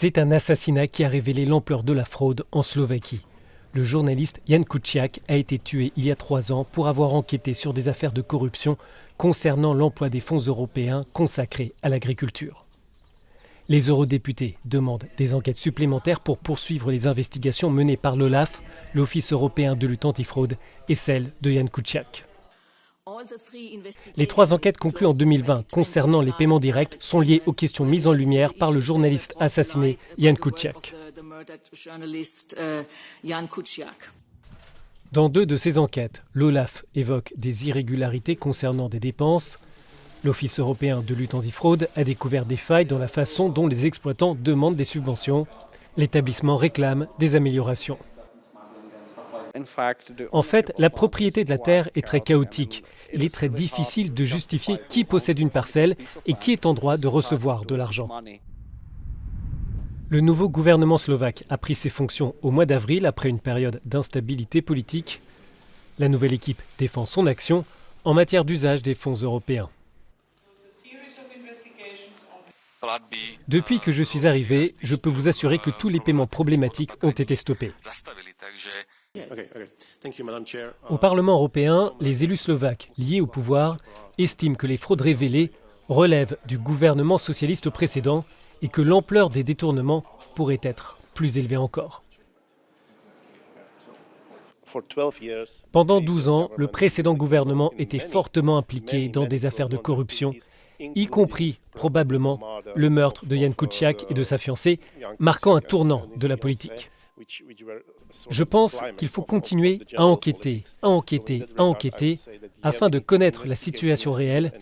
C'est un assassinat qui a révélé l'ampleur de la fraude en Slovaquie. Le journaliste Jan Kuciak a été tué il y a 3 ans pour avoir enquêté sur des affaires de corruption concernant l'emploi des fonds européens consacrés à l'agriculture. Les eurodéputés demandent des enquêtes supplémentaires pour poursuivre les investigations menées par l'OLAF, l'Office européen de lutte antifraude, et celle de Jan Kuciak. Les 3 enquêtes conclues en 2020 concernant les paiements directs sont liées aux questions mises en lumière par le journaliste assassiné Jan Kuciak. Dans 2 de ces enquêtes, l'OLAF évoque des irrégularités concernant des dépenses. L'Office européen de lutte antifraude a découvert des failles dans la façon dont les exploitants demandent des subventions. L'établissement réclame des améliorations. En fait, la propriété de la terre est très chaotique. Il est très difficile de justifier qui possède une parcelle et qui est en droit de recevoir de l'argent. Le nouveau gouvernement slovaque a pris ses fonctions au mois d'avril après une période d'instabilité politique. La nouvelle équipe défend son action en matière d'usage des fonds européens. Depuis que je suis arrivé, je peux vous assurer que tous les paiements problématiques ont été stoppés. Au Parlement européen, les élus slovaques liés au pouvoir estiment que les fraudes révélées relèvent du gouvernement socialiste précédent et que l'ampleur des détournements pourrait être plus élevée encore. Pendant 12 ans, le précédent gouvernement était fortement impliqué dans des affaires de corruption, y compris probablement le meurtre de Jan Kuciak et de sa fiancée, marquant un tournant de la politique. Je pense qu'il faut continuer à enquêter, afin de connaître la situation réelle,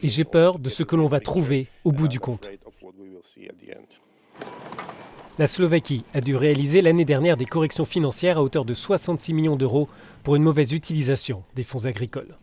et j'ai peur de ce que l'on va trouver au bout du compte. La Slovaquie a dû réaliser l'année dernière des corrections financières à hauteur de 66 millions d'euros pour une mauvaise utilisation des fonds agricoles.